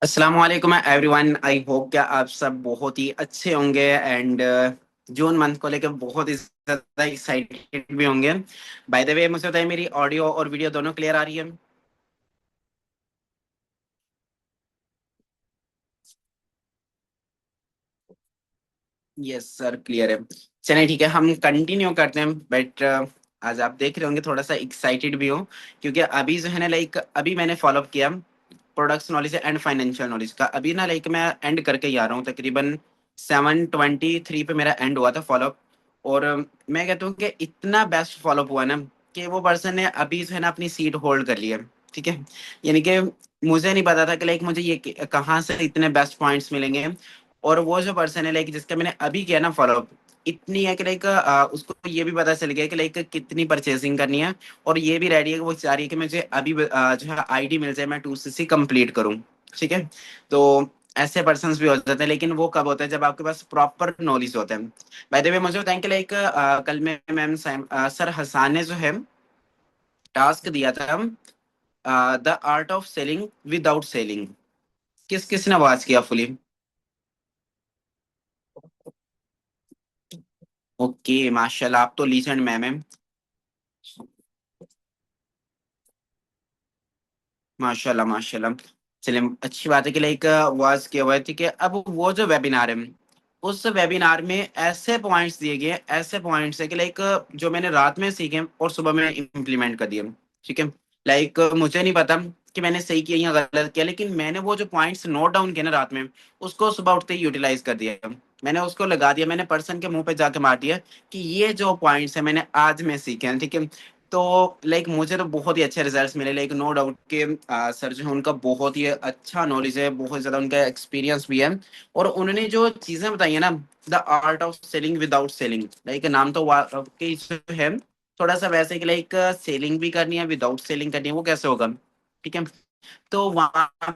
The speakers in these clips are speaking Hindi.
अस्सलाम वालेकुम एवरीवन। आई होप क्या आप सब बहुत ही अच्छे होंगे एंड जून मंथ को लेकर बहुत ही ज्यादा एक्साइटेड भी होंगे। बाय द वे मुझे बताइए, मेरी ऑडियो और वीडियो दोनों क्लियर आ रही है? यस सर, क्लियर है। चलिए ठीक है, हम कंटिन्यू करते हैं। बट आज आप देख रहे होंगे थोड़ा सा एक्साइटेड भी हो, क्योंकि अभी जो है ना, लाइक अभी मैंने फॉलो अप किया products knowledge and financial knowledge का। अभी ना लाइक मैं एंड करके ही आ रहा हूँ, तकरीबन 7:23 पे मेरा एंड हुआ था फॉलोअप। और मैं कहता हूँ कि इतना बेस्ट फॉलोअप हुआ ना कि वो पर्सन ने अभी जो है ना अपनी सीट होल्ड कर ली है। ठीक है, यानी कि मुझे नहीं पता था कि लाइक मुझे ये कहाँ से इतने बेस्ट पॉइंट्स मिलेंगे। और वो जो पर्सन है लाइक जिसका मैंने अभी किया ना फॉलोअप, इतनी है कि लाइक उसको ये भी पता चल गया कि लाइक कितनी परचेसिंग करनी है। और ये भी रेडी है कि वो चाह रही है कि मुझे अभी जो है आईडी मिल जाए, मैं 2CC कंप्लीट करूँ। ठीक है, तो ऐसे पर्सन भी हो जाते हैं, लेकिन वो कब होता है जब आपके पास प्रॉपर नॉलेज होता है। बाय द वे मुझे बताएं कि लाइक कल में मैम सर हसान ने जो है टास्क दिया था, the art of selling without selling. किस किस ने वॉच किया फुली? ओके, माशाल्लाह, आप तो लीजेंड मैम है। माशाल्लाह माशाल्लाह। चलिए, अच्छी बात है कि लाइक वाज किया हुआ है। ठीक है, अब वो जो वेबिनार है, उस वेबिनार में ऐसे पॉइंट्स दिए गए, ऐसे पॉइंट्स है कि लाइक जो मैंने रात में सीखे और सुबह में इम्प्लीमेंट कर दिए। ठीक है, लाइक मुझे नहीं पता कि मैंने सही किया या गलत किया, लेकिन मैंने वो जो पॉइंट्स नोट डाउन किए ना रात में, उसको सुबह उठते ही यूटिलाइज कर दिया। मैंने उसको लगा दिया, मैंने पर्सन के मुंह पे जाके मार दिया कि ये जो पॉइंट्स है मैंने आज में सीखे हैं। ठीक है, तो लाइक मुझे तो बहुत ही अच्छे रिजल्ट्स मिले। लाइक नो डाउट के सर जो है उनका बहुत ही अच्छा नॉलेज है, बहुत ज्यादा उनका एक्सपीरियंस भी है। और उन्होंने जो चीजें बताई है ना, the art of selling without selling, like नाम तो वाकई जो है थोड़ा सा वैसे कि लाइक सेलिंग भी करनी है, विदाउट सेलिंग करनी है, वो कैसे होगा? ठीक है, तो वहां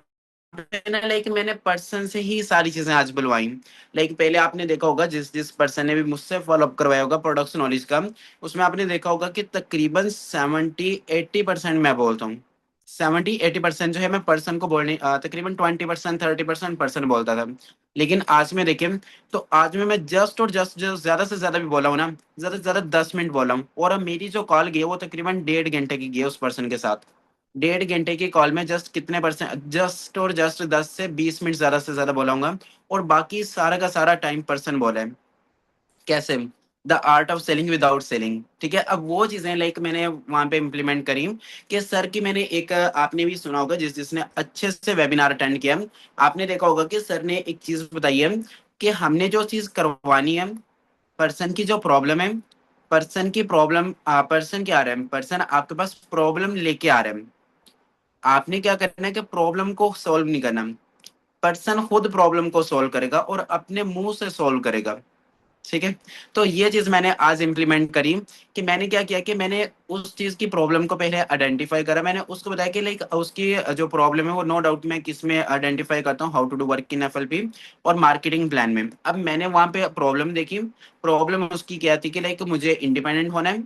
पे ना लाइक मैंने पर्सन से ही सारी चीजें आज बुलवाई। लाइक पहले आपने देखा होगा, जिस जिस पर्सन ने भी मुझसे फॉलोअप करवाया होगा प्रोडक्ट्स नॉलेज का, उसमें आपने देखा होगा कि तकरीबन 70-80% मैं बोलता हूँ। 70-80% जो है मैं पर्सन को बोलने तकरीबन 20% 30% पर्सन बोलता था। लेकिन आज में देखें, तो आज में मैं जस्ट और जस्ट जो ज्यादा से ज्यादा भी बोला हूँ ना, ज्यादा से ज्यादा 10 मिनट बोला हूँ। और अब मेरी जो कॉल गई है वो तकरीबन 1.5 घंटे की गई है उस पर्सन के साथ। 1.5 घंटे की कॉल में जस्ट कितने परसेंट, जस्ट और जस्ट 10 से 20 मिनट ज्यादा से ज्यादा बोलाऊंगा। और बाकी सारा का सारा टाइम पर्सन बोला है। कैसे? The art of selling without selling. ठीक है, अब वो चीजें लाइक मैंने वहां पे इम्प्लीमेंट करी कि सर की मैंने एक आपने भी सुना होगा, जिसने अच्छे से वेबिनार अटेंड किया, आपने देखा होगा कि सर ने एक चीज बताई है कि हमने जो चीज करवानी है, पर्सन की जो प्रॉब्लम है, पर्सन की प्रॉब्लम, पर्सन क्या आ रहा है, पर्सन आपके पास प्रॉब्लम लेके आ रहा है। आपने क्या करना है कि प्रॉब्लम को सॉल्व नहीं करना, पर्सन खुद प्रॉब्लम को सॉल्व करेगा और अपने मुंह से सॉल्व करेगा। ठीक है, तो ये चीज मैंने आज इम्प्लीमेंट करी कि मैंने क्या किया कि मैंने उस चीज की प्रॉब्लम को पहले आइडेंटिफाई करा। मैंने उसको बताया कि लाइक उसकी जो प्रॉब्लम है वो नो डाउट मैं किस में आइडेंटिफाई करता हूँ, how to do work in FLP और मार्केटिंग प्लान में। अब मैंने वहां पे प्रॉब्लम देखी। प्रॉब्लम उसकी क्या थी कि लाइक मुझे इंडिपेंडेंट होना है,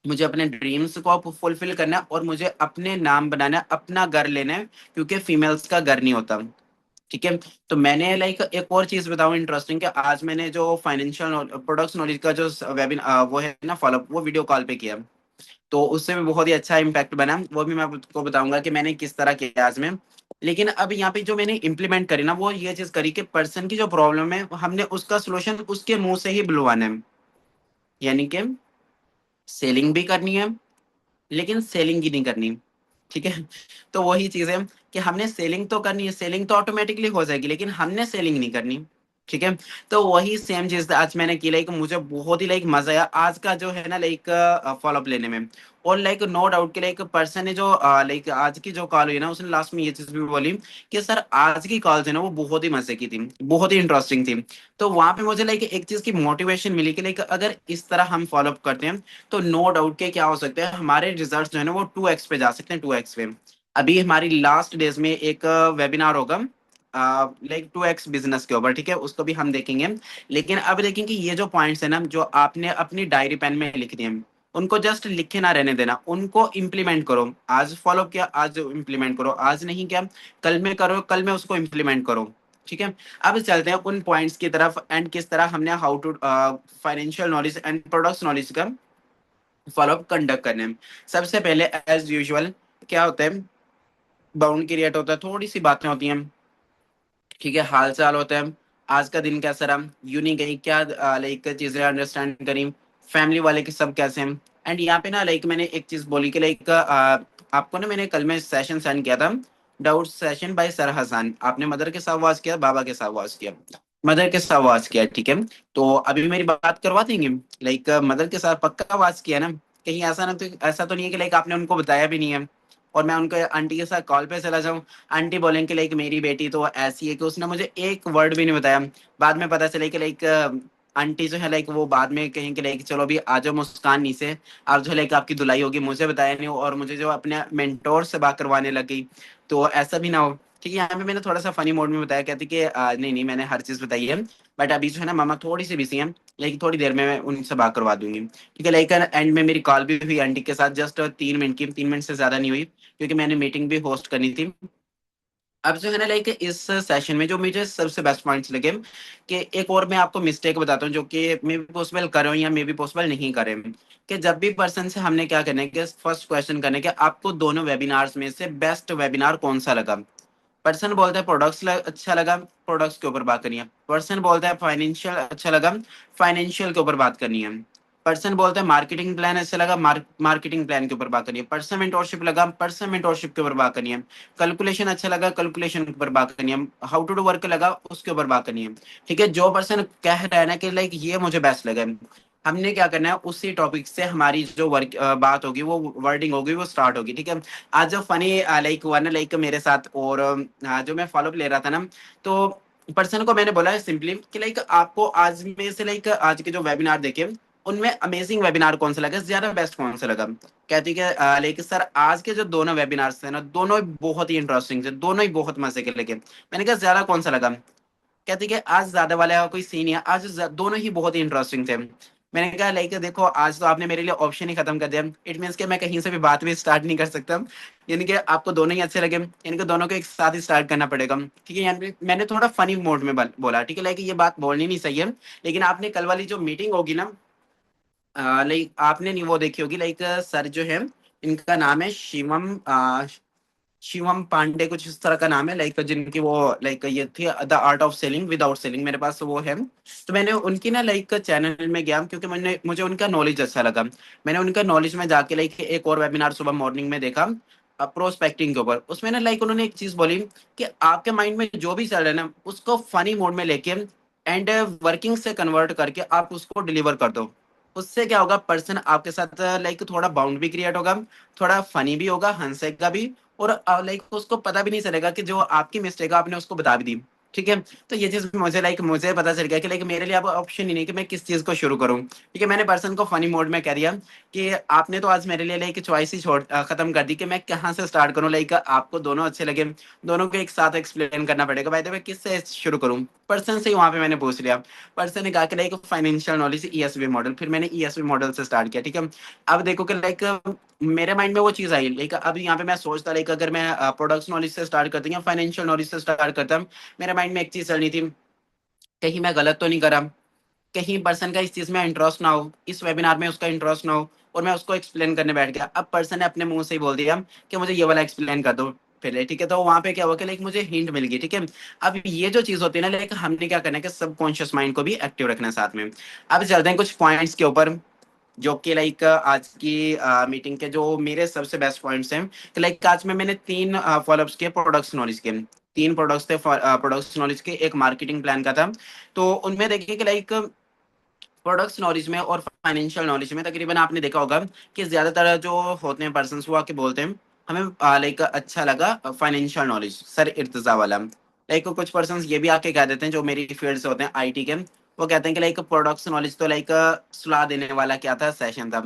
मुझे अपने ड्रीम्स को फुलफिल करना है और मुझे अपने नाम बनाना है, अपना घर लेना है, क्योंकि फीमेल्स का घर नहीं होता। ठीक है, तो मैंने लाइक एक और चीज बताऊं इंटरेस्टिंग, कि आज मैंने जो फाइनेंशियल प्रोडक्ट्स नॉलेज का जो वेबिन वो है ना फॉलो, वो वीडियो कॉल पे किया। तो उससे भी बहुत ही अच्छा इम्पैक्ट बना, वो भी मैं आपको बताऊंगा कि मैंने किस तरह किया आज में। लेकिन अब यहाँ पे जो मैंने इम्प्लीमेंट करी ना, वो ये चीज करी कि पर्सन की जो प्रॉब्लम है हमने उसका सोल्यूशन उसके मुंह से ही बुलवाना है। यानी कि सेलिंग भी करनी है, लेकिन सेलिंग ही नहीं करनी। ठीक है, तो वही चीज है कि हमने सेलिंग तो करनी है, सेलिंग तो ऑटोमेटिकली हो जाएगी, लेकिन हमने सेलिंग नहीं करनी। ठीक है, तो वही सेम चीज आज मैंने की। लाइक मुझे बहुत ही लाइक मजा आया आज का जो है ना लाइक फॉलोअप लेने में। और लाइक नो डाउट कि लाइक पर्सन ने जो लाइक आज की जो कॉल हुई ना, उसने लास्ट में ये चीज भी बोली कि सर आज की कॉल जो है ना वो बहुत ही मजे की थी, बहुत ही इंटरेस्टिंग थी। तो वहां पे मुझे लाइक एक चीज की मोटिवेशन मिली कि लाइक अगर इस तरह हम फॉलोअप करते हैं, तो नो डाउट के क्या हो सकता है, हमारे रिजल्ट जो है ना वो 2x पे जा सकते हैं, 2x पे। अभी हमारी लास्ट डेज में एक वेबिनार होगा लाइक 2x बिजनेस के ऊपर। ठीक है, उसको भी हम देखेंगे। लेकिन अब देखेंगे ये जो पॉइंट्स है ना जो आपने अपनी डायरी पेन में लिख दिए हैं, उनको जस्ट लिखे ना रहने देना, उनको इम्प्लीमेंट करो। आज फॉलो किया, आज इम्प्लीमेंट करो, आज नहीं किया कल में करो, कल में उसको इम्प्लीमेंट करो। ठीक है, अब चलते हैं उन पॉइंट्स की तरफ एंड किस तरह हमने how to financial knowledge and products knowledge का फॉलोअप कंडक्ट करने हैं। सबसे पहले एज यूजुअल क्या होता है, बाउंड क्रिएट होता है, थोड़ी सी बातें होती हैं। ठीक है, हाल चाल होता है, आज का दिन कैसा रहा, यूनी गई क्या, लाइक चीजें अंडरस्टैंड करी, फैमिली वाले के सब कैसे हैं। एंड यहाँ पे ना लाइक मैंने एक चीज बोली कि लाइक आपको ना मैंने कल में सेशन सेंड किया था, doubt session by sir Hasan. आपने मदर के साथ आवाज किया, बाबा के साथ आवाज किया, मदर के साथ आवाज किया। ठीक है, तो अभी मेरी बात करवा देंगे, लाइक मदर के साथ पक्का आवाज किया ना, कहीं ऐसा ना, तो ऐसा तो नहीं है कि लाइक आपने उनको बताया भी नहीं है और मैं उनके आंटी के साथ कॉल पे चला जाऊं, आंटी बोलेंगे कि लाइक मेरी बेटी तो ऐसी है कि उसने मुझे एक वर्ड भी नहीं बताया, बाद में पता चले कि लाइक आंटी जो है लाइक वो बाद में कहें कि लाइक चलो अभी आ जाओ मुस्कान नीचे, आप जो लाइक आपकी धुलाई होगी, मुझे बताया नहीं और मुझे जो अपने मेंटोर से बात करवाने लग गई, तो ऐसा भी ना हो। ठीक है, यहाँ पे मैंने थोड़ा सा फनी मोड में बताया, कहती कि नहीं नहीं मैंने हर चीज बताई है, बट अभी जो है ना मामा थोड़ी सी बिजी है, लेकिन थोड़ी देर में मैं उनसे बात करवा दूंगी। ठीक है, लाइक एंड में मेरी कॉल भी हुई आंटी के साथ, जस्ट 3 मिनट की, 3 मिनट से ज्यादा नहीं हुई, क्योंकि मैंने मीटिंग भी होस्ट करनी थी। अब जो है ना लाइक इस सेशन में जो मुझे सबसे बेस्ट पॉइंट्स लगे कि एक और मैं आपको मिस्टेक बताता हूँ जो कि मे बी पॉसिबल करें या मे बी पॉसिबल नहीं करें, कि जब भी पर्सन से हमने क्या करना है कि फर्स्ट क्वेश्चन करना है कि आपको दोनों वेबिनार्स में से बेस्ट वेबिनार कौन सा लगा। पर्सन बोलता है प्रोडक्ट्स अच्छा लगा, प्रोडक्ट्स के ऊपर बात करनी है। पर्सन बोलता है फाइनेंशियल अच्छा लगा, फाइनेंशियल के ऊपर बात करनी है। पर्सन बोलता है मार्केटिंग प्लान अच्छा लगा, मार्केटिंग प्लान के ऊपर बात करनी है। पर्सन मेंटोरशिप लगा, पर्सन मेंटोरशिप के ऊपर बात करनी है। कैलकुलेशन अच्छा लगा, कैलकुलेशन के ऊपर बात करनी है। हाउ टू डू वर्क लगा, उसके ऊपर बात करनी है। ठीक है, जो पर्सन कह रहा है ना कि लाइक ये मुझे बेस्ट लगा, हमने क्या करना है उसी टॉपिक से हमारी जो वर्क बात होगी, वो वर्डिंग होगी, वो स्टार्ट होगी। ठीक है, आज जो फनी लाइक हुआ ना लाइक मेरे साथ, और जो मैं फॉलोअप ले रहा था ना, तो पर्सन को मैंने बोला है सिंपली कि लाइक आपको आज में से लाइक आज के जो वेबिनार देखे उनमें अमेजिंग वेबिनार कौन सा लगा, ज्यादा बेस्ट कौन सा लगा। कहती है लाइक सर आज के जो दोनों वेबिनार थे ना, दोनों ही बहुत ही इंटरेस्टिंग थे, दोनों ही बहुत मजे के लगे। मैंने कहा ज्यादा कौन सा लगा, कहती कि आज ज्यादा वाला कोई सीन है, आज दोनों ही बहुत ही इंटरेस्टिंग थे। मैंने कहा लाइक देखो आज तो आपने मेरे लिए ऑप्शन ही खत्म कर दिया, इट मीन्स कि मैं कहीं से भी बात भी स्टार्ट नहीं कर सकता, यानी कि आपको दोनों ही अच्छे लगे, इनको दोनों को एक साथ ही स्टार्ट करना पड़ेगा। ठीक है, यानी मैंने थोड़ा फनी मोड में बोला। ठीक है, लाइक ये बात बोलनी नहीं सही है, लेकिन आपने कल वाली जो मीटिंग होगी ना, लाइक आपने नहीं वो देखी होगी, लाइक सर जो है इनका नाम है शिवम, शिवम पांडे कुछ इस तरह का नाम है, लाइक जिनकी वो लाइक ये थी the art of selling without selling, मेरे पास वो है। तो मैंने उनकी ना लाइक चैनल में गया क्योंकि मैंने मुझे उनका नॉलेज अच्छा लगा। मैंने उनका नॉलेज में जाके लाइक एक और वेबिनार सुबह मॉर्निंग में देखा प्रोस्पेक्टिंग के ऊपर। उसमें ना लाइक उन्होंने एक चीज बोली कि आपके माइंड में जो भी चल रहा है ना, उसको फनी मोड में लेके एंड वर्किंग से कन्वर्ट करके आप उसको डिलीवर कर दो। उससे क्या होगा, पर्सन आपके साथ लाइक थोड़ा बाउंड भी क्रिएट होगा, थोड़ा फनी भी होगा, हंसेगा भी, और लाइक उसको पता भी नहीं चलेगा कि जो आपकी मिस्टेक है आपने उसको बता भी दी। ठीक है, तो ये चीज मुझे लाइक मुझे पता चल गया कि लाइक मेरे लिए अब ऑप्शन ही नहीं कि मैं किस चीज को शुरू करूं। ठीक है, मैंने पर्सन को फनी मोड में कह दिया कि आपने तो आज मेरे लिए लाइक चॉइस ही खत्म कर दी कि मैं कहाँ से स्टार्ट करूं, लाइक आपको दोनों अच्छे लगे, दोनों को एक साथ एक्सप्लेन करना पड़ेगा, भाई मैं किससे शुरू करूं। पर्सन से ही वहां पे मैंने पूछ लिया, पर्सन ने कहा कि like financial knowledge ESB model, फिर मैंने ईएसबी मॉडल से स्टार्ट किया। ठीक है, अब देखो कि लाइक मेरे माइंड में वो चीज आई, लाइक अब यहाँ पे मैं सोचता लाइक अगर मैं प्रोडक्ट्स नॉलेज से स्टार्ट करता या फाइनेंशियल नॉलेज से स्टार्ट करता, मेरे माइंड में एक चीज चलनी थी, कहीं मैं गलत तो नहीं करा, कहीं पर्सन का इस चीज में इंटरेस्ट ना हो, इस वेबिनार में उसका इंटरेस्ट ना हो, और मैं उसको एक्सप्लेन करने बैठ गया। अब पर्सन ने अपने मुंह से ही बोल दिया कि मुझे ये वाला एक्सप्लेन कर दो पहले। ठीक है, तो वहां पे क्या हुआ कि लाइक मुझे हिंट मिल गई। ठीक है, अब ये जो चीज होती है ना, लाइक हमने क्या करना है कि सबकॉन्शियस माइंड को भी एक्टिव रखना है साथ में। अब चलते हैं कुछ पॉइंट्स के ऊपर जो कि लाइक आज की मीटिंग के जो मेरे सबसे बेस्ट पॉइंट्स हैं, कि लाइक आज में मैंने 3 फॉलोअप्स किए प्रोडक्ट्स नॉलेज के। 3 प्रोडक्ट्स थे प्रोडक्ट्स नॉलेज के, एक मार्केटिंग प्लान का था। तो उनमें देखिए कि लाइक प्रोडक्ट्स नॉलेज में और फाइनेंशियल नॉलेज में तकरीबन आपने देखा होगा कि ज्यादातर जो होते हैं पर्सन वो आके बोलते हैं हमें लाइक अच्छा लगा फाइनेंशियल नॉलेज सर इर्तजा वाला। लाइक कुछ पर्सन ये भी आके कह देते हैं जो मेरी फील्ड से होते हैं आईटी के, वो कहते हैं कि लाइक प्रोडक्ट्स नॉलेज तो लाइक सुला देने वाला क्या था सेशन था।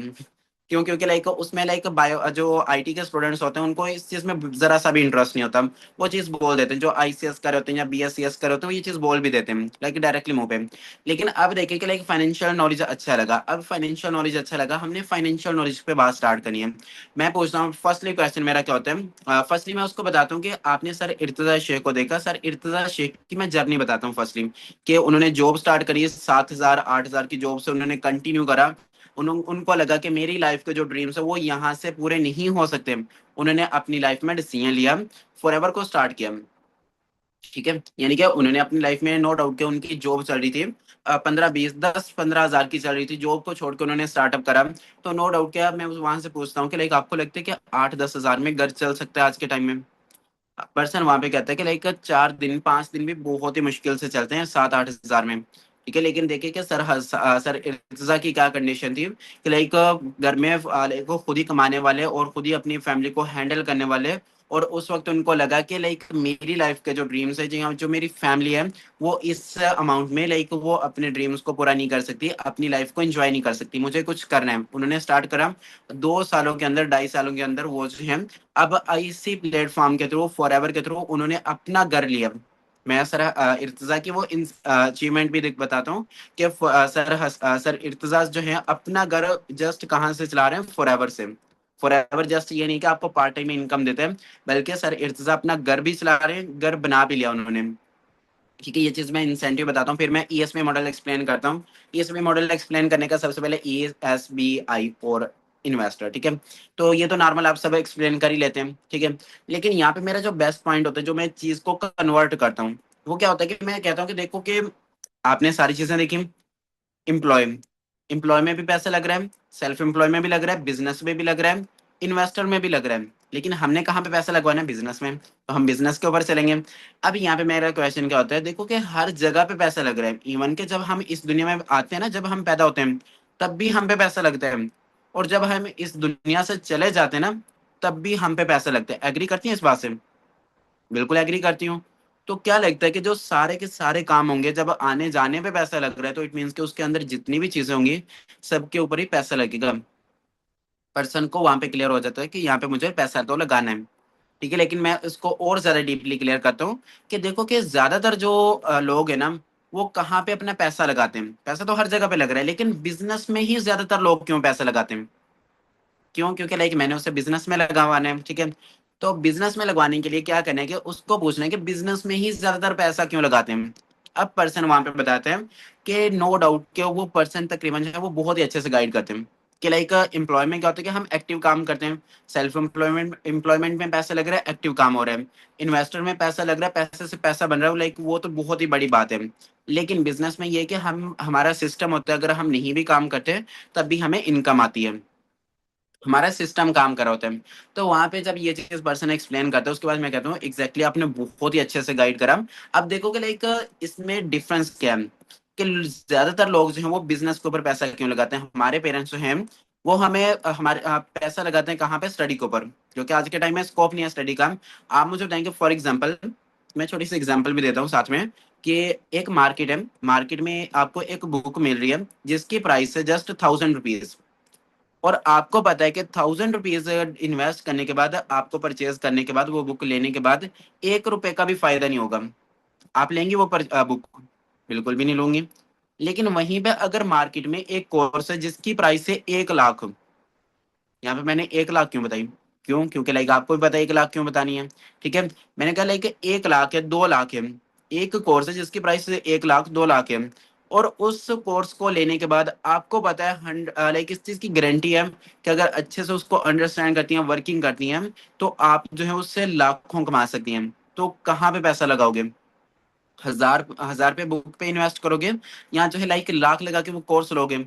क्यों? क्योंकि लाइक उसमें लाइक बायो जो आईटी के स्टूडेंट्स होते हैं उनको इस चीज में जरा सा भी इंटरेस्ट नहीं होता। वो चीज बोल देते हैं, जो आईसीएस कर होते हैं या बीएससीएस कर होते हैं वो ये चीज बोल भी देते हैं लाइक डायरेक्टली मुंह पे। लेकिन अब देखिए कि लाइक फाइनेंशियल नॉलेज अच्छा लगा, अब फाइनेंशियल नॉलेज अच्छा लगा, हमने फाइनेंशियल नॉलेज पे बात स्टार्ट करनी है। मैं पूछता हूँ फर्स्टली क्वेश्चन मेरा क्या होता है, फर्स्टली मैं उसको बताता हूँ कि आपने सर इर्तजा शेख को देखा? सर इर्तजा शेख की मैं जर्नी बताता हूँ फर्स्टली, कि उन्होंने जॉब स्टार्ट करी 7,000 8,000 की जॉब से उन्होंने कंटिन्यू करा। उनको लगा कि मेरी लाइफ के जो ड्रीम्स है वो यहाँ से पूरे नहीं हो सकते। उन्होंने अपनी लाइफ में डिसीजन लिया, फॉरएवर को स्टार्ट किया। ठीक है, यानी कि उन्होंने अपनी लाइफ में नो डाउट के उनकी जॉब चल रही थी 15 20 10 15 हजार की चल रही थी, जॉब को छोड़ के उन्होंने स्टार्टअप करा। तो नो डाउट क्या, मैं वहां से पूछता हूँ कि लाइक आपको लगता है कि 8 10 हजार में घर चल सकता है आज के टाइम में? पर्सन वहां पे कहता है कि लाइक 4 दिन 5 दिन भी बहुत ही मुश्किल से चलते हैं 7 8 हजार में। ठीक है, लेकिन देखिए कि सर इर्तजा की क्या कंडीशन थी कि लाइक घर में लाइक वो खुद ही कमाने वाले और खुद ही अपनी फैमिली को हैंडल करने वाले। और उस वक्त उनको लगा कि लाइक मेरी लाइफ के जो ड्रीम्स है, जो मेरी फैमिली है, वो इस अमाउंट में लाइक वो अपने ड्रीम्स को पूरा नहीं कर सकती, अपनी लाइफ को एंजॉय नहीं कर सकती, मुझे कुछ करना है। उन्होंने स्टार्ट करा 2 सालों के अंदर 2.5 सालों के अंदर वो जो है, अब इसी प्लेटफॉर्म के थ्रू फॉरएवर के थ्रू उन्होंने अपना घर लिया। मैं सर इर्तजा की वो अचीवमेंट भी बताता हूँ कि सर इर्तजा जो है अपना घर जस्ट कहाँ से चला रहे हैं? फॉरएवर से। फॉरएवर जस्ट ये नहीं कि आपको पार्ट टाइम इनकम देते हैं, बल्कि सर इर्तजा अपना घर भी चला रहे हैं, घर बना भी लिया उन्होंने। ठीक है, ये चीज मैं इंसेंटिव बताता हूँ, फिर मैं ईएसबी मॉडल एक्सप्लेन करता हूँ। ईएसबी मॉडल एक्सप्लेन करने का सबसे पहले ईएसबीआई और इन्वेस्टर। ठीक है, तो ये तो नॉर्मल आप सब एक्सप्लेन कर ही लेते हैं। ठीक है, लेकिन यहाँ पे मेरा जो बेस्ट पॉइंट होता है, जो मैं चीज को कन्वर्ट करता हूँ, वो क्या होता है कि मैं कहता हूँ कि देखो कि आपने सारी चीजें देखी, एम्प्लॉय एम्प्लॉय में भी पैसा लग रहा है, सेल्फ एम्प्लॉय में भी लग रहा है, बिजनेस में भी लग रहा है, इन्वेस्टर में भी लग रहा है। लेकिन हमने कहाँ पे पैसा लगवाना है? बिजनेस में, तो हम बिजनेस के ऊपर चलेंगे। अब यहाँ पे मेरा क्वेश्चन क्या होता है, देखो कि हर जगह पे पैसा लग रहा है, इवन के जब हम इस दुनिया में आते हैं ना, जब हम पैदा होते हैं तब भी हम पे पैसा लगता है, और जब हम इस दुनिया से चले जाते हैं ना, तब भी हम पे पैसा लगता है। एग्री करती है इस बात से? बिल्कुल एग्री करती हूँ। तो क्या लगता है कि जो सारे के सारे काम होंगे, जब आने जाने पे पैसा लग रहा है, तो इट मीन्स कि उसके अंदर जितनी भी चीजें होंगी सबके ऊपर ही पैसा लगेगा। पर्सन को वहां पे क्लियर हो जाता है कि यहाँ पे मुझे पैसा तो लगाना है। ठीक है, लेकिन मैं इसको और ज्यादा डीपली क्लियर करता हूँ कि देखो कि ज्यादातर जो लोग है ना, वो कहाँ पे अपना पैसा लगाते हैं? पैसा तो हर जगह पे लग रहा है, लेकिन बिजनेस में ही ज्यादातर लोग क्यों पैसा लगाते हैं? क्यों? क्योंकि लाइक मैंने उसे बिजनेस में लगवाना है। ठीक है, तो बिजनेस में लगवाने के लिए क्या करना है कि उसको पूछना है कि बिजनेस में ही ज्यादातर पैसा क्यों लगाते हैं। अब पर्सन वहां पे बताते हैं कि नो डाउट कि वो पर्सन तकरीबन जो है वो बहुत ही अच्छे से गाइड करते हैं कि लाइक एम्प्लॉय में क्या होता है कि हम एक्टिव काम करते हैं, सेल्फ एम्प्लॉयमेंट में पैसा लग रहा है, एक्टिव काम हो रहा है, इन्वेस्टर में पैसा लग रहा है, पैसे से पैसा बन रहा है, लाइक वो तो बहुत ही बड़ी बात है। लेकिन बिजनेस में ये है कि हम हमारा सिस्टम होता है, अगर हम नहीं भी काम करते तब भी हमें इनकम आती है, हमारा सिस्टम काम कर रहा होता है। तो वहां पे जब ये चीज पर्सन एक्सप्लेन करता है, उसके बाद मैं कहता हूँ एग्जैक्टली आपने बहुत ही अच्छे से गाइड करा। अब देखो कि लाइक इसमें डिफरेंस क्या है, कि ज्यादातर लोग जो हैं वो बिजनेस के ऊपर पैसा क्यों लगाते हैं? हमारे पेरेंट्स जो हैं वो हमें हमारे पैसा लगाते हैं कहाँ पे? स्टडी के ऊपर, जो कि आज के टाइम में स्कोप नहीं है स्टडी का। आप मुझे बताएंगे फॉर एग्जाम्पल, मैं छोटी सी एग्जाम्पल भी देता हूँ साथ में, कि एक मार्केट है, मार्केट में आपको एक बुक मिल रही है जिसकी प्राइस है जस्ट 1000 रुपीज, और आपको पता है कि 1000 रुपीज इन्वेस्ट करने के बाद, आपको परचेज करने के बाद, वो बुक लेने के बाद 1 रुपए का भी फायदा नहीं होगा। आप लेंगे वो बुक? बिल्कुल भी नहीं लूंगी। लेकिन वहीं पे अगर मार्केट में एक कोर्स है जिसकी प्राइस है 1 लाख, यहाँ पे मैंने 1 लाख क्यों बताई? क्यों? क्योंकि लाइक आपको भी पता है 1 लाख क्यों बतानी है। ठीक है, मैंने कहा लाइक 1 लाख है, 2 लाख है, एक कोर्स है जिसकी प्राइस 1 लाख 2 लाख है, और उस कोर्स को लेने के बाद आपको पता है लाइक इस चीज की गारंटी है कि अगर अच्छे से उसको अंडरस्टैंड करती हैं, वर्किंग करती हैं, तो आप जो है उससे लाखों कमा सकती हैं। तो कहाँ पे पैसा लगाओगे? 1000 1000 पे बुक पे इन्वेस्ट करोगे, या जो है लाइक लाख लगा के वो कोर्स लोगे?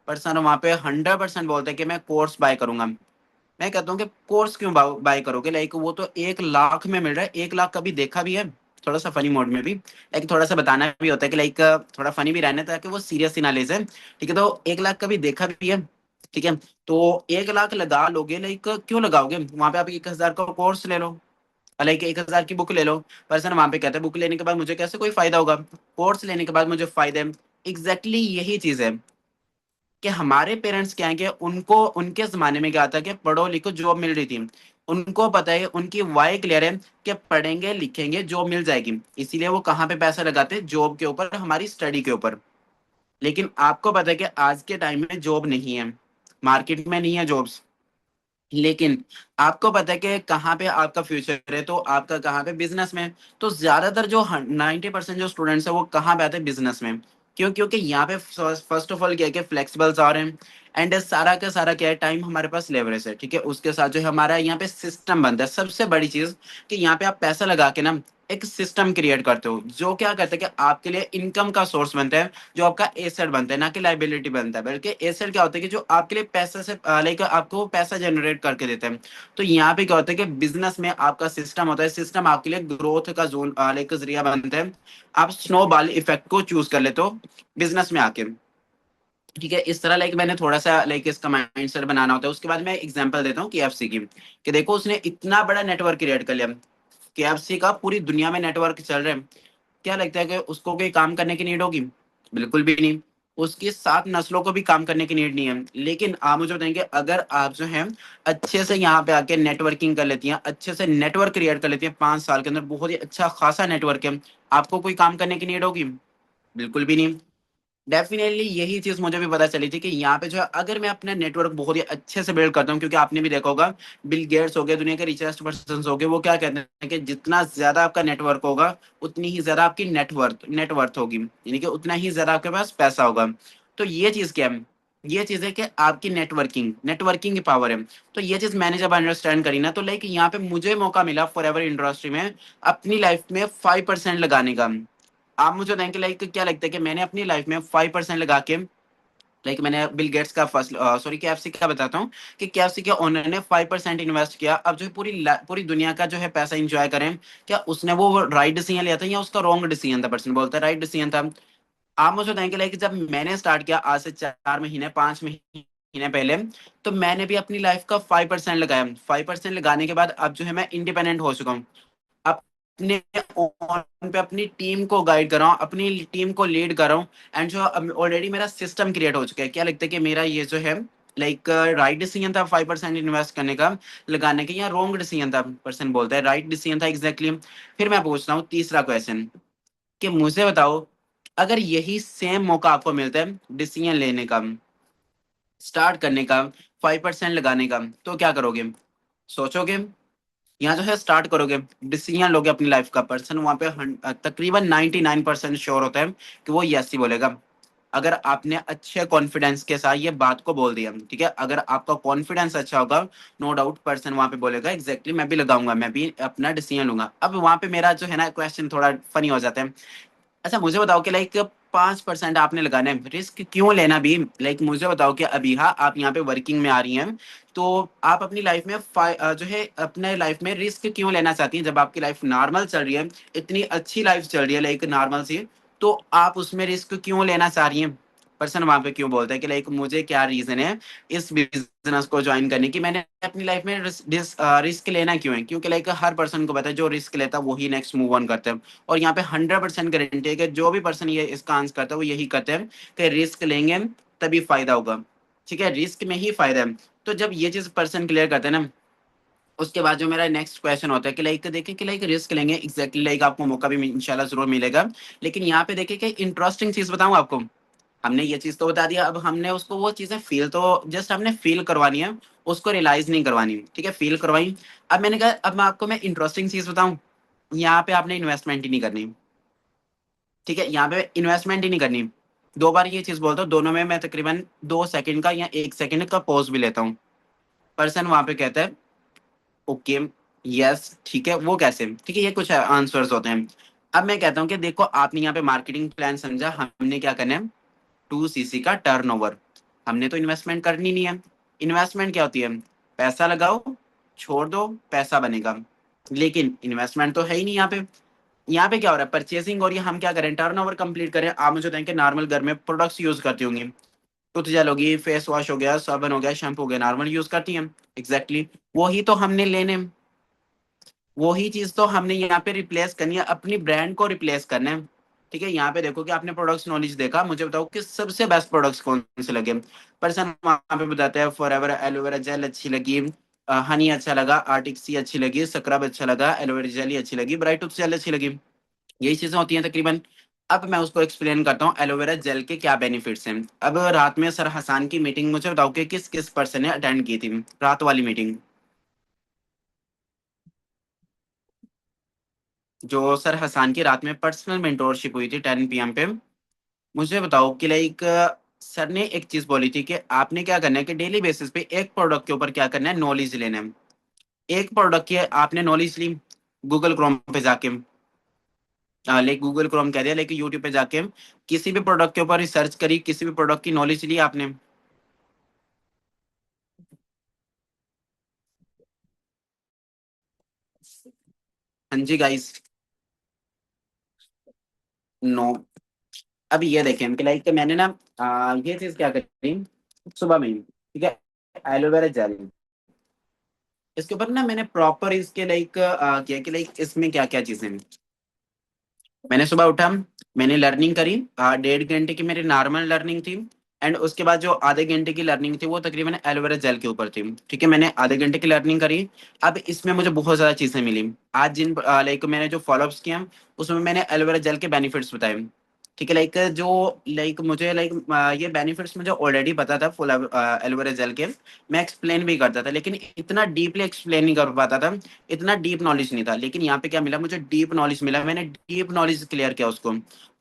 पर्सन वहां पे 100% बोलते हैं कि मैं कोर्स बाय करूंगा। मैं कहता हूँ कि कोर्स क्यों बाय करोगे? लाइक वो तो 1 लाख में मिल रहा है, 1 लाख कभी देखा भी है? थोड़ा सा फनी मोड में भी, लाइक थोड़ा सा बताना भी होता है कि लाइक थोड़ा फनी भी रहना है ताकि वो सीरियस ही ना ले जाए। ठीक है, तो 1 लाख कभी देखा भी है? ठीक है, तो 1 लाख लगा लोगे, लाइक क्यों लगाओगे? वहां पे आप 1,000 का कोर्स ले लो, लाइक 1,000 की बुक ले लो। पर्सन वहां पे कहता है बुक लेने के बाद मुझे कैसे कोई फायदा होगा, कोर्स लेने के बाद मुझे फायदा है। एग्जैक्टली यही चीज है कि हमारे पेरेंट्स क्या है कि उनको उनके ज़माने में क्या था कि पढ़ो लिखो जॉब मिल रही थी। उनको पता है, उनकी वाई क्लियर है कि पढ़ेंगे, लिखेंगे, जॉब मिल जाएगी। इसीलिए वो कहाँ पे पैसा लगाते हैं? जॉब के ऊपर, हमारी स्टडी के ऊपर। लेकिन आपको पता है कि आज के टाइम में जॉब नहीं है, मार्केट में नहीं है जॉब्स। लेकिन आपको पता है कि कहाँ पे आपका फ्यूचर है, तो आपका कहाँ पे? बिजनेस में। तो ज्यादातर जो 90% जो स्टूडेंट्स है वो कहाँ पे आते हैं? बिजनेस में। क्यों? क्योंकि यहाँ पे फर्स्ट ऑफ ऑल क्या है कि फ्लेक्सिबल्स आ रहे हैं, एंड सारा का सारा क्या है, टाइम हमारे पास लेवरेज है, ठीक है। उसके साथ जो है हमारा यहाँ पे सिस्टम बनता है। सबसे बड़ी चीज कि यहाँ पे आप पैसा लगा के ना एक सिस्टम क्रिएट करते हो, जो क्या करता है कि आपके लिए इनकम का सोर्स बनता है, जो आपका एसेट बनता है, ना कि लाइबिलिटी बनता है। बल्कि एसेट क्या होता है कि जो आपके लिए पैसे से लाइक आपको पैसा जनरेट करके देते हैं। तो यहाँ पे क्या होता है कि बिजनेस में आपका सिस्टम होता है, सिस्टम आपके लिए ग्रोथ का जोन लाइक जरिया बनता है। आप स्नोबॉल इफेक्ट को चूज कर लेते हो बिजनेस में आके, ठीक है। इस तरह लाइक मैंने थोड़ा सा लाइक इसका माइंडसेट बनाना होता है। उसके बाद मैं एग्जांपल देता हूँ केएफसी की, कि देखो उसने इतना बड़ा नेटवर्क क्रिएट कर लिया, केएफसी का पूरी दुनिया में नेटवर्क चल रहे हैं। क्या लगता है कि उसको कोई काम करने की नीड होगी? बिल्कुल भी नहीं। उसकी 7 नस्लों को भी काम करने की नीड नहीं है। लेकिन आप मुझे बताएंगे, अगर आप जो है अच्छे से यहाँ पे आके नेटवर्किंग कर लेती हैं, अच्छे से नेटवर्क क्रिएट कर लेती हैं, 5 साल के अंदर बहुत ही अच्छा खासा नेटवर्क है, आपको कोई काम करने की नीड होगी? बिल्कुल भी नहीं। डेफिनेटली यही चीज मुझे भी पता चली थी कि यहाँ पे जो है अगर मैं अपना नेटवर्क बहुत ही अच्छे से बिल्ड करता हूँ, क्योंकि आपने भी देखा होगा, बिल गेट्स हो गए, दुनिया के रिचेस्ट पर्सन हो गए, वो क्या कहते हैं कि जितना ज्यादा आपका नेटवर्क होगा उतनी ही ज्यादा आपकी नेटवर्थ होगी, यानी कि उतना ही ज्यादा आपके पास पैसा होगा। तो ये चीज क्या है? ये चीज है कि आपकी नेटवर्किंग की पावर है। तो ये चीज मैंने जब अंडरस्टैंड करी ना, तो लाइक यहाँ पे मुझे मौका मिला फॉर एवर इंडस्ट्री में अपनी लाइफ में 5% लगाने का। आप मुझे बताएं कि लाइक क्या लगता है कि मैंने अपनी लाइफ में 5% लगा के, लाइक मैंने बिल गेट्स का फर्स्ट सॉरी केएफसी का बताता हूँ, कि केएफसी के ओनर ने 5% इन्वेस्ट किया। अब जो है पूरी दुनिया का जो है पैसा एंजॉय करें, क्या उसने वो राइट डिसीजन लिया था या उसका रॉन्ग डिसीजन था? पर्सन बोलता है राइट डिसीजन था। आप मुझे बताएं कि लाइक जब मैंने स्टार्ट किया आज से 4 महीने 5 महीने पहले, तो मैंने भी अपनी लाइफ का 5% लगाया। 5% लगाने के बाद अब जो है मैं इंडिपेंडेंट हो चुका हूँ। अपने ओन पे अपनी टीम को गाइड कर रहा हूँ, अपनी टीम को लीड कर रहा हूँ। एंड जो ऑलरेडी मेरा सिस्टम क्रिएट हो चुका है। क्या लगता है कि मेरा ये जो है लाइक राइट डिसीजन था 5% इन्वेस्ट करने का, लगाने का, या रॉन्ग डिसीजन था? पर्सन बोलता है राइट डिसीजन था, एग्जैक्टली फिर मैं पूछता हूँ तीसरा क्वेश्चन, कि मुझे बताओ, अगर यही सेम मौका आपको मिलता है डिसीजन लेने का, स्टार्ट करने का, 5% लगाने का, तो क्या करोगे? सोचोगे? यहाँ जो है स्टार्ट करोगे, डिसीजन लोगे अपनी लाइफ का। पर्सन वहां पे तकरीबन 99% श्योर होता है कि वो यस ही बोलेगा, अगर आपने अच्छे कॉन्फिडेंस के साथ ये बात को बोल दिया, ठीक है। अगर आपका कॉन्फिडेंस अच्छा होगा, नो डाउट पर्सन वहां पे बोलेगा एग्जैक्टली मैं भी लगाऊंगा, मैं भी अपना डिसीजन लूंगा। अब वहां पे मेरा जो है ना क्वेश्चन थोड़ा फनी हो जाता है। अच्छा मुझे बताओ कि लाइक 5% आपने लगाना है, रिस्क क्यों लेना भी? लाइक मुझे बताओ कि अभी हाँ आप यहाँ पे वर्किंग में आ रही हैं, तो आप अपनी लाइफ में जो है अपने लाइफ में रिस्क क्यों लेना चाहती हैं? जब आपकी लाइफ नॉर्मल चल रही है, इतनी अच्छी लाइफ चल रही है लाइक नॉर्मल सी, तो आप उसमें रिस्क क्यों लेना चाह रही हैं? पर्सन वहां पे क्यों बोलता है कि लाइक मुझे क्या रीजन है इस बिजनेस को ज्वाइन करने की, मैंने अपनी लाइफ में रिस्क लेना क्यों है? क्योंकि लाइक हर पर्सन को पता है जो रिस्क लेता है वही नेक्स्ट मूव ऑन करता है। और यहाँ पे 100% गारंटी है कि जो भी पर्सन ये इसका आंसर करता है वो यही करते हैं कि रिस्क लेंगे तभी फायदा होगा, ठीक है, रिस्क में ही फायदा है। तो जब ये चीज पर्सन क्लियर करते हैं ना, उसके बाद जो मेरा नेक्स्ट क्वेश्चन होता है कि लाइक देखिए कि लाइक रिस्क लेंगे, एग्जैक्टली लाइक आपको मौका भी इंशाल्लाह जरूर मिलेगा। लेकिन यहाँ पे देखिए कि इंटरेस्टिंग चीज बताऊं आपको, हमने ये चीज तो बता दिया, अब हमने उसको वो चीजें फील तो जस्ट हमने फील करवानी है, उसको रियलाइज नहीं करवानी, ठीक है, फील करवाई। अब मैंने कहा अब मैं इंटरेस्टिंग चीज बताऊं, यहाँ पे आपने इन्वेस्टमेंट ही नहीं करनी, ठीक है, यहाँ पे इन्वेस्टमेंट ही नहीं करनी। 2 बार ये चीज बोलता हूँ, दोनों में मैं तकरीबन 2 सेकंड का या 1 सेकंड का पॉज भी लेता हूँ। पर्सन वहां पे कहता है ओके, यस, ठीक है, वो कैसे, ठीक है, ये कुछ आंसर्स होते हैं। अब मैं कहता हूँ कि देखो आपने यहाँ पे मार्केटिंग प्लान समझा, हमने क्या करना है, 2 सीसी का टर्नओवर, हमने तो इन्वेस्टमेंट करनी नहीं है। इन्वेस्टमेंट क्या होती है? पैसा लगाओ, छोड़ दो, पैसा बनेगा। लेकिन इन्वेस्टमेंट तो है ही नहीं यहाँ पे। यहाँ पे क्या हो रहा है, परचेसिंग हो रही है, हम क्या करें, टर्नओवर कंप्लीट करें। आप मुझे बताएं कि नॉर्मल घर में प्रोडक्ट्स यूज करती होंगी, टूथ जेल होगी, फेस वॉश हो गया, साबुन हो गया, शैम्पू हो गया, नॉर्मल यूज करती हैं, एग्जैक्टली वही तो हमने लेने, वही चीज तो हमने यहाँ पे रिप्लेस करनी है, अपनी ब्रांड को रिप्लेस करना है। ठीक है, यहाँ पे देखो कि आपने प्रोडक्ट्स नॉलेज देखा, मुझे बताओ कि सबसे बेस्ट प्रोडक्ट्स कौन से लगे। पर्सन वहां पे बताते हैं फॉरएवर एलोवेरा जेल अच्छी लगी, हनी अच्छा लगा, आर्टिक सी अच्छी लगी, स्क्रब अच्छा लगा, एलोवेरा जेल अच्छी लगी, ब्राइट टूथ जेल अच्छी लगी। यही चीजें होती हैं तकरीबन। अब मैं उसको एक्सप्लेन करता हूँ एलोवेरा जेल के क्या बेनिफिट्स हैं। अब रात में सर हसान की मीटिंग, मुझे बताओ कि किस किस पर्सन ने अटेंड की थी रात वाली मीटिंग, जो सर हसान की रात में पर्सनल मेंटोरशिप हुई थी 10 PM पे। मुझे बताओ कि लाइक सर ने एक चीज बोली थी कि आपने क्या करना है कि डेली बेसिस पे एक प्रोडक्ट के ऊपर क्या करना है, नॉलेज लेना है। एक प्रोडक्ट की आपने नॉलेज ली गूगल क्रोम पे जाके, लाइक गूगल क्रोम कह दिया, लाइक यूट्यूब पे जाके किसी भी प्रोडक्ट के ऊपर रिसर्च करी, किसी भी प्रोडक्ट की नॉलेज ली आपने। हाँ जी गाइस। नो। अब ये देखें कि लाइक मैंने ना ये चीज क्या करी सुबह में ही, ठीक है, एलोवेरा जेल, इसके ऊपर ना मैंने प्रॉपर इसके लाइक किया कि लाइक इसमें क्या क्या चीजें हैं। मैंने सुबह उठा, मैंने लर्निंग करी, 1.5 घंटे की मेरी नॉर्मल लर्निंग थी। एंड उसके बाद जो आधे घंटे की लर्निंग थी वो तकरीबन एलोवेरा जेल के ऊपर थी। ठीक है, मैंने आधे घंटे की लर्निंग करी। अब इसमें मुझे बहुत ज्यादा चीजें मिली। आज जिन लाइक मैंने जो फॉलोअप्स किया उसमें मैंने एलोवेरा जेल के बेनिफिट्स बताए। ठीक है, लाइक जो लाइक मुझे लाइक ये बेनिफिट्स मुझे ऑलरेडी पता था फुल एलोवेरा जेल के। मैं एक्सप्लेन भी करता था लेकिन इतना डीपली एक्सप्लेन नहीं कर पाता था, इतना डीप नॉलेज नहीं था। लेकिन यहाँ पे क्या मिला, मुझे डीप नॉलेज मिला, मैंने डीप नॉलेज क्लियर किया उसको।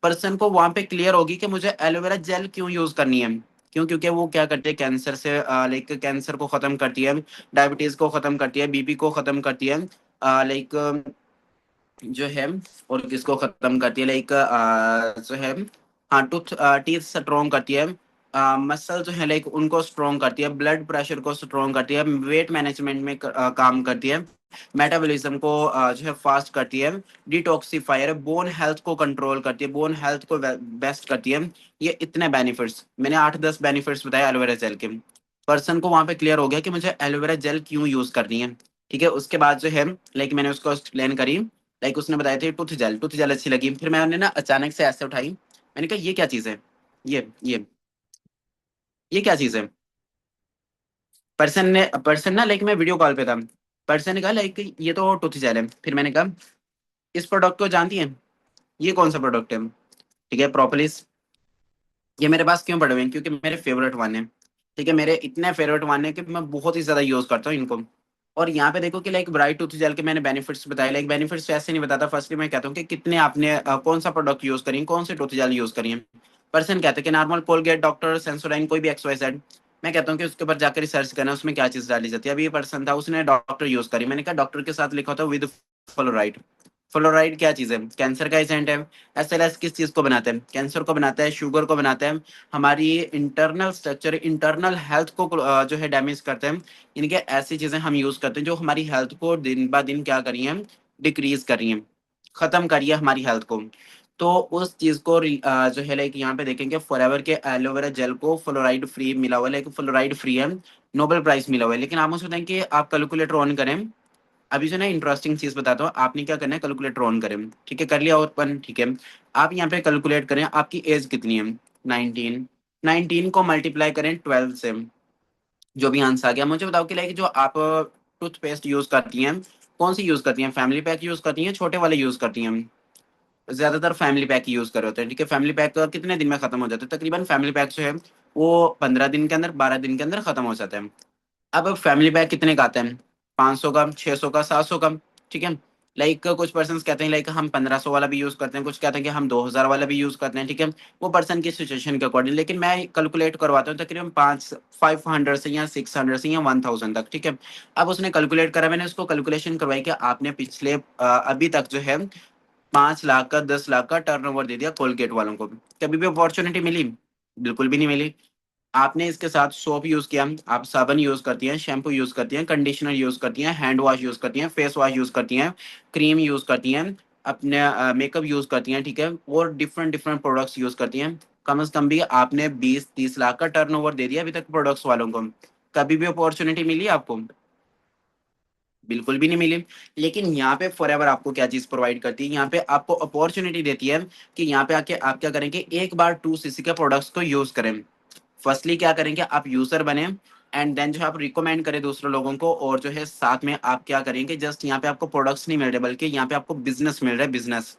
पर्सन को वहां पे क्लियर होगी कि मुझे एलोवेरा जेल क्यों यूज करनी है। क्यों? क्योंकि वो क्या करती है, कैंसर से लाइक कैंसर को खत्म करती है, डायबिटीज को खत्म करती है, बीपी को खत्म करती है, लाइक जो है, और किसको खत्म करती है, लाइक जो है, हाँ टूथ टीथ स्ट्रॉन्ग करती है, मसल जो है लाइक उनको स्ट्रॉन्ग करती है, ब्लड प्रेशर को स्ट्रॉन्ग करती है, वेट मैनेजमेंट में काम करती है, मेटाबॉलिज्म को जो है फास्ट करती है, डिटॉक्सिफायर है, बोन हेल्थ को कंट्रोल करती है, बोन हेल्थ को बेस्ट करती है। ये इतने बेनिफिट्स मैंने 8-10 बेनिफिट्स बताए एलोवेरा जेल के। पर्सन को वहां पे क्लियर हो गया कि मुझे एलोवेरा जेल क्यों यूज करनी है। ठीक है, उसके बाद जो है लाइक मैंने उसको एक्सप्लेन करी, लाइक उसने बताया थे टूथ जेल अच्छी लगी, फिर मैंने ना अचानक से ऐसे उठाई, मैंने कहा ये क्या चीज है, ये क्या चीज है। पर्सन ना लाइक मैं वीडियो कॉल पे था, पर्सन ने कहा लाइक ये तो टूथ जेल है। फिर मैंने कहा इस प्रोडक्ट को जानती है, ये कौन सा प्रोडक्ट है। ठीक है, प्रोपोलिस, ये मेरे पास क्यों पड़े हुए हैं, क्योंकि मेरे फेवरेट वन है। ठीक है, मेरे इतने फेवरेट वन है कि मैं बहुत ही ज्यादा यूज करता हूँ इनको। और यहाँ पे देखो कि लाइक ब्राइट टूथ जेल के मैंने बेनिफिट्स बताए, लाइक बेनिफिट्स ऐसे नहीं बताता, फर्स्टली मैं कहता हूँ कि कितने आपने कौन सा प्रोडक्ट यूज करी, कौन से टूथ जेल यूज करी है। पर्सन कहते हैं कि नॉर्मल कोलगेट, डॉक्टर, सेंसोडाइन, कोई भी XYZ। मैं कहता हूँ कि उसके ऊपर जाकर रिसर्च करना उसमें क्या चीज डाली जाती है। अभी ये पर्सन था उसने डॉक्टर यूज करी, मैंने कहा डॉक्टर के साथ लिखा था विद फ्लोराइड। फ्लोराइड क्या चीज है, कैंसर का एजेंट है। SLS किस चीज को बनाता है, कैंसर को बनाता है, शुगर को बनाता है, हमारी इंटरनल स्ट्रक्चर, इंटरनल हेल्थ को जो है डैमेज करते हैं। इनके ऐसी चीजें हम यूज करते हैं जो हमारी हेल्थ को दिन ब दिन क्या करी है, डिक्रीज करी है, खत्म करिए हमारी हेल्थ को। तो उस चीज को जो है लाइक यहाँ पे देखेंगे फॉरएवर के एलोवेरा जेल को फ्लोराइड फ्री मिला हुआ है, लाइक फ्लोराइड फ्री है, नोबेल प्राइज मिला हुआ है। लेकिन आप मुझे बताएं कि आप कैलकुलेटर ऑन करें, अभी जो ना इंटरेस्टिंग चीज बताता हूँ, आपने क्या करना है, कैलकुलेटर ऑन करें, ठीक है, कर लिया ओपन, ठीक है। आप यहाँ पे कैलकुलेट करें आपकी एज कितनी है, 19। 19 को मल्टीप्लाई करें 12 से, जो भी आंसर आ गया। मुझे बताओ कि लाइक जो आप टूथपेस्ट यूज करती हैं, कौन सी यूज करती हैं, फैमिली पैक यूज करती हैं, छोटे वाले यूज करती हैं। ज्यादातर फैमिली पैक यूज कर रहे होते हैं। ठीक है, फैमिली पैक कितने दिन में खत्म हो जाता है, तकरीबन फैमिली पैक जो है वो 15 दिन के अंदर, 12 दिन के अंदर खत्म हो जाता है। अब फैमिली पैक कितने का आता है, 500 का, 600 का, 700 का। ठीक है, लाइक कुछ पर्सन कहते हैं लाइक हम 1500 वाला भी यूज करते हैं, कुछ कहते हैं कि हम 2000 वाला भी यूज करते हैं। ठीक है, वो पर्सन की सिचुएशन के अकॉर्डिंग, लेकिन मैं कैलकुलेट करवाता हूँ तकरीबन 500 से या 600 से या 1000 तक। ठीक है, अब उसने कैलकुलेट करा, मैंने उसको कैलकुलेशन करवाई कि आपने पिछले अभी तक जो है 5 लाख का, 10 लाख का टर्नओवर दे दिया कोलगेट वालों को। कभी भी अपॉर्चुनिटी मिली, बिल्कुल भी नहीं मिली। आपने इसके साथ सोप यूज किया, आप साबन यूज करती हैं, शैम्पू यूज करती हैं, कंडीशनर यूज करती हैं, हैंड वॉश यूज करती हैं, फेस वॉश यूज करती हैं, क्रीम यूज करती हैं, अपने मेकअप यूज करती हैं। ठीक है, और डिफरेंट डिफरेंट प्रोडक्ट्स यूज करती हैं। कम से कम भी आपने 20-30 लाख का टर्नओवर दे दिया अभी तक प्रोडक्ट्स वालों को। कभी भी अपॉर्चुनिटी मिली आपको? बिल्कुल भी नहीं मिली। लेकिन यहाँ पे फॉरएवर आपको क्या चीज़ प्रोवाइड करती है, यहाँ पे आपको अपॉर्च्युनिटी देती है कि यहाँ पे आके आप क्या करेंगे, एक बार 2cc के प्रोडक्ट्स को यूज़ करें। फर्स्टली क्या करेंगे, आप यूज़र बने एंड देन जो है आप रिकमेंड करें दूसरे लोगों को, और जो है साथ में आप क्या करेंगे, जस्ट यहाँ पे आपको प्रोडक्ट्स नहीं मिल रहे बल्कि यहाँ पे आपको बिज़नेस मिल रहा है, बिज़नेस।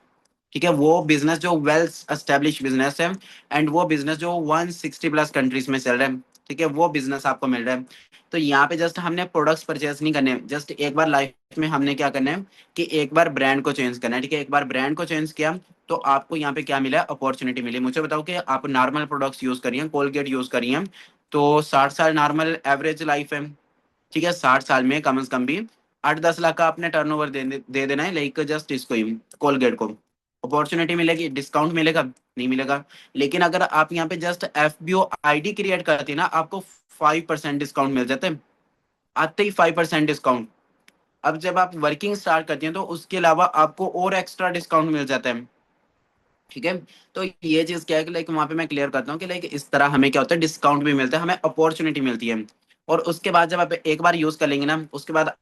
ठीक है, वो बिजनेस जो वेल एस्टेब्लिश बिजनेस है एंड वो बिजनेस जो 160 प्लस कंट्रीज में चल रहा है। ठीक है, वो बिजनेस आपको मिल रहा है। तो यहाँ पे जस्ट हमने प्रोडक्ट्स परचेज नहीं करने, जस्ट एक बार लाइफ में हमने क्या करना है कि एक बार ब्रांड को चेंज करना है। ठीक है, एक बार ब्रांड को चेंज किया तो आपको यहाँ पे क्या मिला, अपॉर्चुनिटी मिली। मुझे बताओ कि आप नॉर्मल प्रोडक्ट्स यूज करिए, कोलगेट यूज करिए, तो 60 साल नॉर्मल एवरेज लाइफ है। ठीक है, 60 साल में कम से कम भी 8-10 लाख का आपने टर्नओवर दे देना है, लाइक जस्ट इसको ही, कोलगेट को। अपॉर्चुनिटी मिलेगी, डिस्काउंट मिलेगा, नहीं मिलेगा। लेकिन अगर आप यहाँ पे जस्ट एफबीओ आईडी क्रिएट करते हैं ना, आपको 5% डिस्काउंट मिल जाता है, आते ही 5% डिस्काउंट। अब जब आप वर्किंग स्टार्ट करते हैं तो उसके अलावा आपको और एक्स्ट्रा डिस्काउंट मिल जाता है। ठीक है, तो ये चीज क्या है कि लाइक वहां पे मैं क्लियर करता हूँ कि लाइक इस तरह हमें क्या होता है, डिस्काउंट भी मिलता है, हमें अपॉर्चुनिटी मिलती है। और उसके बाद जब आप एक बार यूज कर लेंगे ना, उसके बाद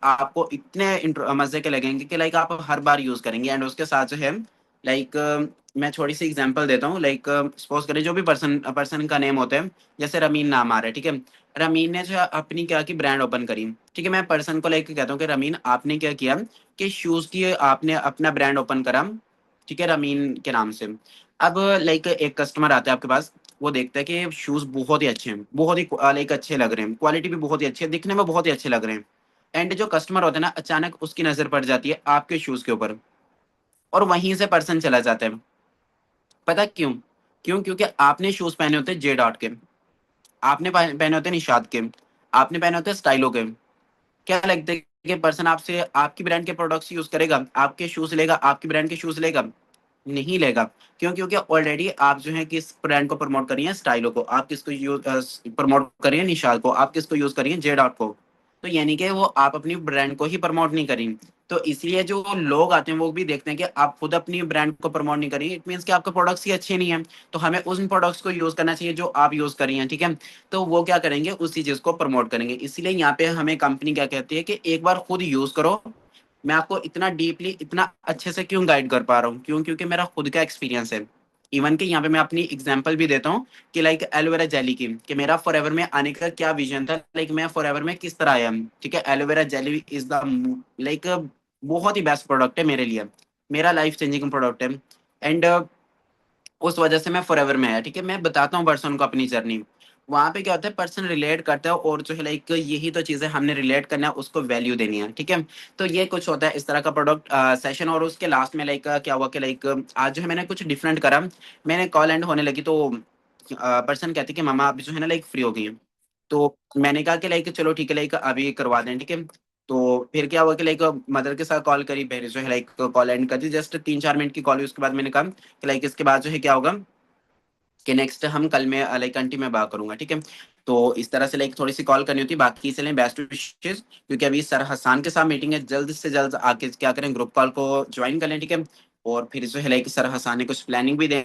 आपको इतने मजे के लगेंगे कि लाइक आप हर बार यूज करेंगे। एंड उसके साथ जो है लाइक मैं थोड़ी सी एग्जांपल देता हूँ, लाइक सपोज करें जो भी पर्सन पर्सन का नेम होता है, जैसे रमीन नाम आ रहा है। ठीक है, रमीन ने जो है अपनी क्या की ब्रांड ओपन करी। ठीक है, मैं पर्सन को लाइक कहता हूँ कि रमीन आपने क्या किया कि शूज की आपने अपना ब्रांड ओपन करा। ठीक है, रमीन के नाम से। अब लाइक एक कस्टमर आता है आपके पास, वो देखता है कि शूज बहुत ही अच्छे हैं, बहुत ही लाइक अच्छे लग रहे हैं, क्वालिटी भी बहुत ही अच्छी है, दिखने में बहुत ही अच्छे लग रहे हैं। एंड जो कस्टमर होता है ना, अचानक उसकी नजर पड़ जाती है आपके शूज के ऊपर, और वहीं से पर्सन चला जाता है। पता क्यों? क्यों? क्योंकि आपने शूज पहने होते जे डॉट के, आपने पहने होते निशाद के, आपने पहने होते स्टाइलो के। क्या लगता है कि पर्सन आपसे आपकी ब्रांड के प्रोडक्ट्स यूज करेगा, आपके शूज लेगा, आपकी ब्रांड के शूज लेगा? नहीं लेगा। क्यों? क्योंकि ऑलरेडी आप जो है किस ब्रांड को प्रमोट करिए, स्टाइलो को। आप किसको यूज प्रमोट करिए, निशाल को। आप किसको यूज करिए, जे डॉट को। तो यानी कि वो आप अपनी ब्रांड को ही प्रमोट नहीं करेंगे। तो इसलिए जो लोग आते हैं वो भी देखते हैं कि आप खुद अपनी ब्रांड को प्रमोट नहीं करिए, इट मीन्स कि आपके प्रोडक्ट्स ही अच्छे नहीं है। तो हमें उन प्रोडक्ट्स को यूज करना चाहिए जो आप यूज करिए हैं। ठीक है, तो वो क्या करेंगे, उसी चीज को प्रमोट करेंगे। इसलिए यहाँ पे हमें कंपनी क्या कहती है कि एक बार खुद यूज करो। मैं आपको इतना डीपली, इतना अच्छे से क्यों गाइड कर पा रहा हूँ, क्यों? क्योंकि मेरा खुद का एक्सपीरियंस है। इवन कि यहाँ पे मैं अपनी एग्जांपल भी देता हूँ कि लाइक एलोवेरा जेली की, कि मेरा फॉरएवर में आने का क्या विजन था, लाइक मैं फॉरएवर में किस तरह आया। ठीक है, aloe vera jelly is the like बहुत ही बेस्ट प्रोडक्ट है मेरे लिए, मेरा लाइफ चेंजिंग प्रोडक्ट है। एंड उस वजह से मैं फॉरएवर में आया। ठीक है, मैं बताता हूँ पर्सन को अपनी जर्नी। वहां पे क्या होता है, पर्सन रिलेट करता है, और जो है लाइक यही तो चीजें हमने रिलेट करना है, उसको वैल्यू देनी है। ठीक है, तो ये कुछ होता है इस तरह का प्रोडक्ट सेशन। और उसके लास्ट में लाइक क्या हुआ कि लाइक आज जो है मैंने कुछ डिफरेंट करा। मैंने कॉल एंड होने लगी तो पर्सन कहती कि मामा आप जो है ना लाइक फ्री हो गई हैं। तो मैंने कहा कि लाइक चलो ठीक है, लाइक अभी करवा दें। ठीक है, तो फिर क्या हुआ कि लाइक मदर के साथ कॉल करी, फिर जो है लाइक कॉल एंड कर दी, जस्ट 3-4 मिनट की कॉल हुई। उसके बाद मैंने कहा कि लाइक इसके बाद जो है क्या होगा कि नेक्स्ट हम कल में लाइक आंटी मैं बात करूंगा। ठीक है, तो इस तरह से लाइक थोड़ी सी कॉल करनी होती है। बाकी चलें बेस्ट विशेष, क्योंकि अभी सर हसान के साथ मीटिंग है, जल्द से जल्द आके क्या करें, ग्रुप कॉल को ज्वाइन कर लें। ठीक है, और फिर जो है लाइक सर हसान ने कुछ प्लानिंग भी दे